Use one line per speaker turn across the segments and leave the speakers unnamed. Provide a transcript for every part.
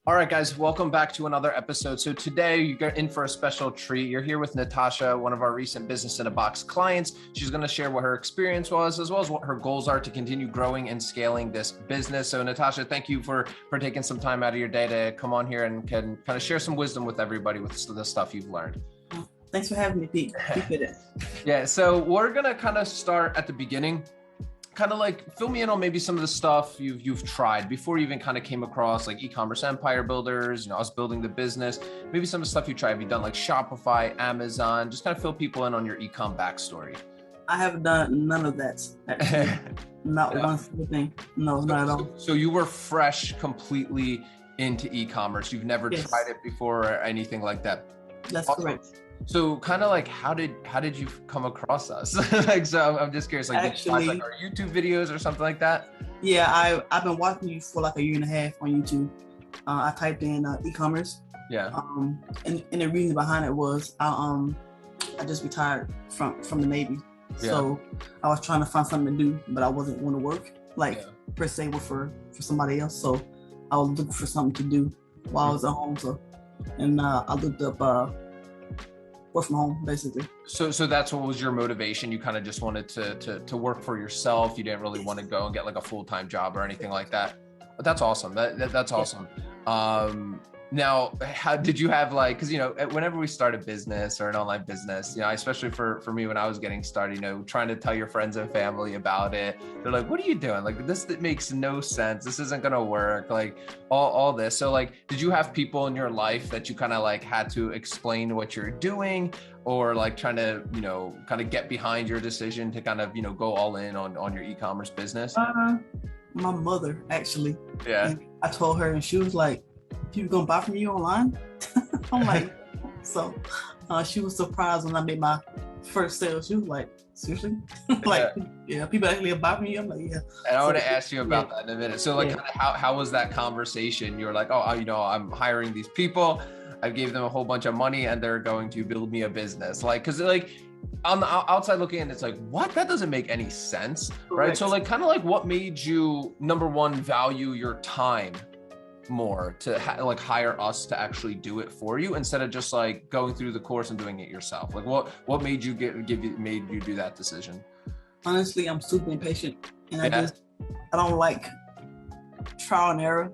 All right, guys, welcome back to another episode. So today you're in for a special treat. You're here with Natasha, one of our recent Business in a Box clients. She's going to share what her experience was, as well as what her goals are to continue growing and scaling this business. So Natasha, thank you for taking some time out of your day to come on here and can kind of share some wisdom with everybody with the stuff you've learned.
Thanks for having me, Pete. Appreciate it.
Yeah, so we're going to kind of start at the beginning. Kind of like fill me in on maybe some of the stuff you've tried before you even kind of came across like e-commerce empire builders, us building the business, maybe some of the stuff you tried. Have you done like Shopify, Amazon? Just kind of fill people in on your e-com backstory.
I haven't done none of that. Actually. Not one single thing. No, not at all.
So you were fresh completely into e-commerce. You've never tried it before or anything like that.
That's correct.
So kind of like, how did you come across us? Like, so I'm just curious, like,
actually,
did you watch like our YouTube videos or something like that?
Yeah, I've been watching you for like a year and a half on YouTube. I typed in e-commerce.
Yeah.
And the reason behind it was I just retired from the Navy.
Yeah.
So I was trying to find something to do, but I wasn't want to work per se for somebody else. So I was looking for something to do while I was at home. So, and I looked up work from home, basically.
So that's what was your motivation? You kind of just wanted to work for yourself. You didn't really want to go and get like a full-time job or anything like that. But that's awesome. That's awesome. Now, how did you have like, because, whenever we start a business or an online business, especially for me, when I was getting started, trying to tell your friends and family about it, they're like, what are you doing? Like, this makes no sense. This isn't going to work. Like all this. So like, did you have people in your life that you kind of like had to explain what you're doing, or like trying to, kind of get behind your decision to kind of, go all in on your e-commerce business?
My mother, actually.
Yeah.
And I told her and she was like, people gonna buy from you online? I'm like, so she was surprised when I made my first sale. She was like, seriously? Like, yeah, people actually buy from you? I'm like, yeah.
And I want to ask you about that in a minute. So like, kind of how was that conversation? You were like, oh, I'm hiring these people. I gave them a whole bunch of money and they're going to build me a business. Like, cause like on the outside looking in, it's like, what? That doesn't make any sense. Right. So like, kind of like what made you, number one, value your time more to hire us to actually do it for you instead of just like going through the course and doing it yourself? Like what made you made you do that decision?
Honestly, I'm super impatient and I don't like trial and error.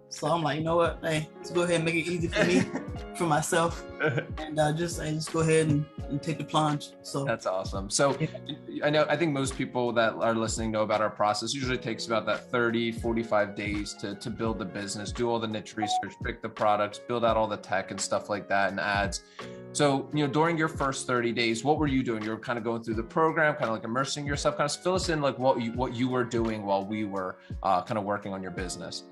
So I'm like, you know what? Hey, let's go ahead and make it easy for me, for myself, and just go ahead and take the plunge. So
that's awesome. So I think most people that are listening know about our process. Usually takes about that 30, 45 days to build the business, do all the niche research, pick the products, build out all the tech and stuff like that and ads. So, during your first 30 days, what were you doing? You were kind of going through the program, kind of like immersing yourself, kind of fill us in like what you were doing while we were kind of working on your business.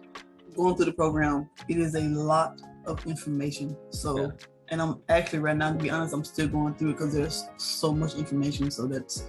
Going through the program, it is a lot of information. So, and I'm actually right now, to be honest, I'm still going through it because there's so much information. So that's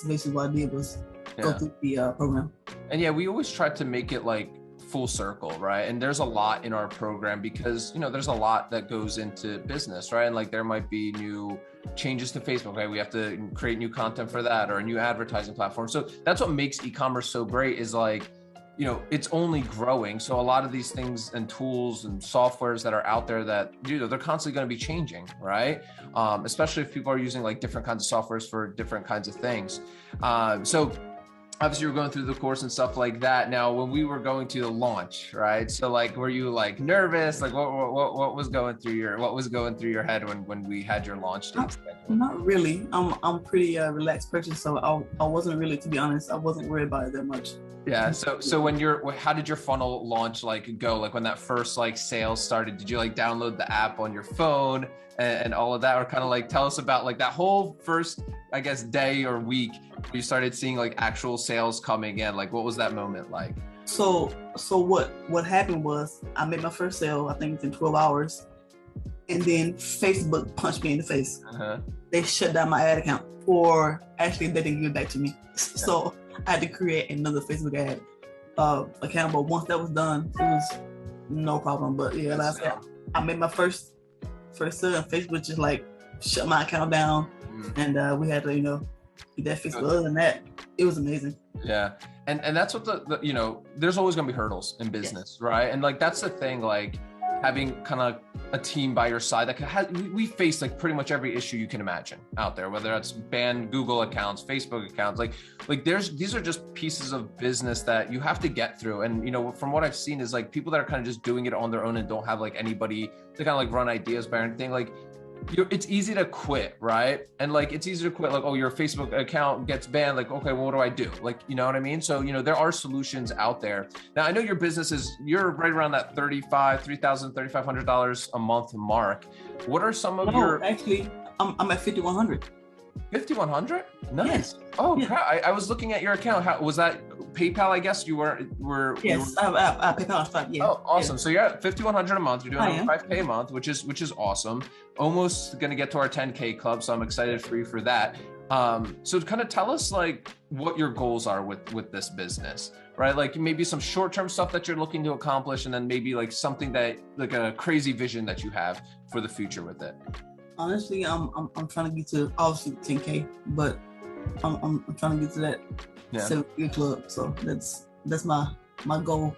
basically what I did was go through the program. And
we always try to make it like full circle, right? And there's a lot in our program because, there's a lot that goes into business, right? And like there might be new changes to Facebook, right? We have to create new content for that or a new advertising platform. So that's what makes e-commerce so great is like, it's only growing. So a lot of these things and tools and softwares that are out there that, they're constantly going to be changing, right? Especially if people are using like different kinds of softwares for different kinds of things. So obviously you're going through the course and stuff like that. Now, when we were going to the launch, right? So like, were you like nervous? Like what was going through your head when we had your launch date?
Not really. I'm pretty relaxed person. So I wasn't really, to be honest, I wasn't worried about it that much.
Yeah. So when how did your funnel launch like go? Like when that first like sales started, did you like download the app on your phone and all of that? Or kind of like tell us about like that whole first, I guess, day or week you started seeing like actual sales coming in. Like what was that moment like?
So what happened was I made my first sale, I think within 12 hours. And then Facebook punched me in the face. They shut down my ad account, or actually they didn't give it back to me. So I had to create another Facebook ad account. But once that was done, it was no problem. But yeah, like I said, I made my first sale and Facebook just like shut my account down. And we had to, get that fixed. But other than that, it was amazing.
Yeah. And that's what the there's always going to be hurdles in business, right? And like, that's the thing, like, having kind of a team by your side that we face like pretty much every issue you can imagine out there, whether that's banned Google accounts, Facebook accounts, like these are just pieces of business that you have to get through. And, you know, from what I've seen is like people that are kind of just doing it on their own and don't have like anybody to kind of like run ideas by or anything, like it's easy to quit, right? And like, it's easy to quit, like, oh, your Facebook account gets banned. Like, okay, well, what do I do? Like, you know what I mean? So, you know, there are solutions out there. Now, I know your business you're right around that $3,500 a month mark. What are some of your...
Actually, I'm at 5,100.
5,100? Nice.
Yes.
Oh, yeah. I was looking at your account. How was that? PayPal, I guess you were.
Yes, PayPal stuff. Yeah.
Oh, awesome.
Yeah.
So you're at 5,100 a month. You're doing $5K a month, which is awesome. Almost going to get to our 10K club. So I'm excited for you for that. So kind of tell us like what your goals are with this business, right? Like maybe some short-term stuff that you're looking to accomplish, and then maybe like something that like a crazy vision that you have for the future with it.
Honestly, I'm trying to get to obviously 10K, but I'm trying to get to that 7-figure club. So that's my goal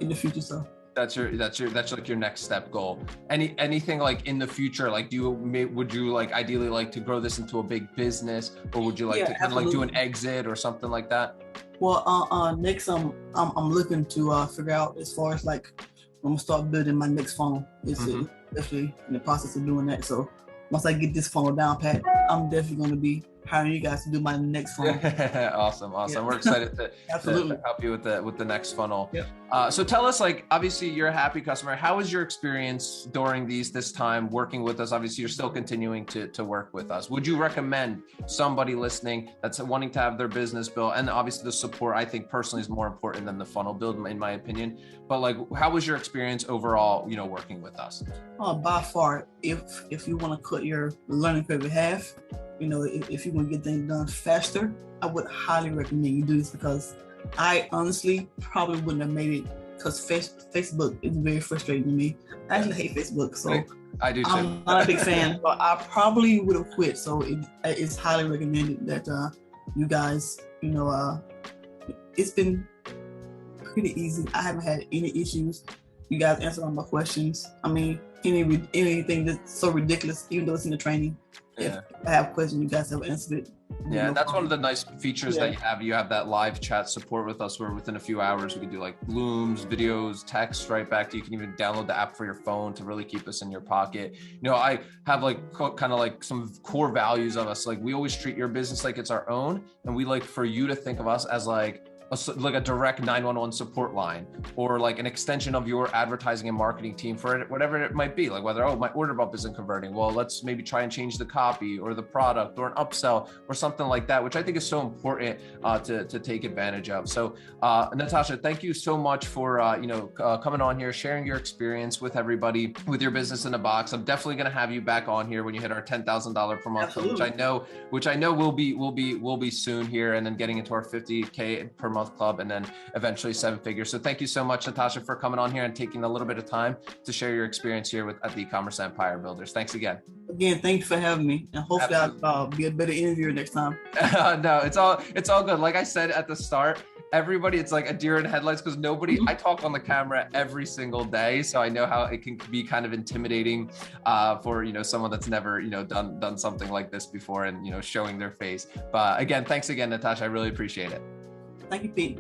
in the future. So
that's like your next step goal. Anything like in the future, like would you like ideally like to grow this into a big business, or would you like to kind of like do an exit or something like that?
Well, next I'm looking to figure out as far as like I'm gonna start building my next funnel. It's definitely in the process of doing that. So once I get this funnel down pat, I'm definitely going to be hiring you guys to do my next funnel.
Awesome. Yeah. We're excited to help you with the next funnel. Yep. So tell us, like, obviously you're a happy customer. How was your experience during this time working with us? Obviously you're still continuing to work with us. Would you recommend somebody listening that's wanting to have their business built? And obviously the support, I think personally, is more important than the funnel build, in my opinion. But like, how was your experience overall, you know, working with us?
By far, if you want to cut your learning curve in half, you know, if you want to get things done faster, I would highly recommend you do this, because I honestly probably wouldn't have made it, because Facebook is very frustrating to me. I actually hate Facebook, so
I do too.
I'm not a big fan, but I probably would have quit. So it's highly recommended that you guys, you know, it's been pretty easy. I haven't had any issues. You guys answered all my questions. I mean, anything that's so ridiculous, even though it's in the training. If I have questions, you guys have answered it.
Yeah, and that's one of the nice features that you have. You have that live chat support with us, where within a few hours we can do like Blooms, videos, text right back to you. You can even download the app for your phone to really keep us in your pocket. You know, I have like kind of like some core values of us. Like, we always treat your business like it's our own, and we like for you to think of us as like a direct 911 support line, or like an extension of your advertising and marketing team for it, whatever it might be. Like whether, my order bump isn't converting, well, let's maybe try and change the copy or the product or an upsell or something like that, which I think is so important to take advantage of. So Natasha, thank you so much for coming on here, sharing your experience with everybody with your business in a box. I'm definitely going to have you back on here when you hit our $10,000 per month, which I know will be soon here, and then getting into our 50K per month club, and then eventually 7 figures. So thank you so much, Natasha, for coming on here and taking a little bit of time to share your experience here at the e-commerce empire builders. Thanks again.
Again, thank you for having me, and hopefully I'll be a better interviewer next time.
No, it's all good. Like I said at the start, everybody, it's like a deer in headlights, because I talk on the camera every single day, so I know how it can be kind of intimidating for someone that's never done something like this before, and showing their face. But again, thanks again, Natasha. I really appreciate it.
Thank you, Pete.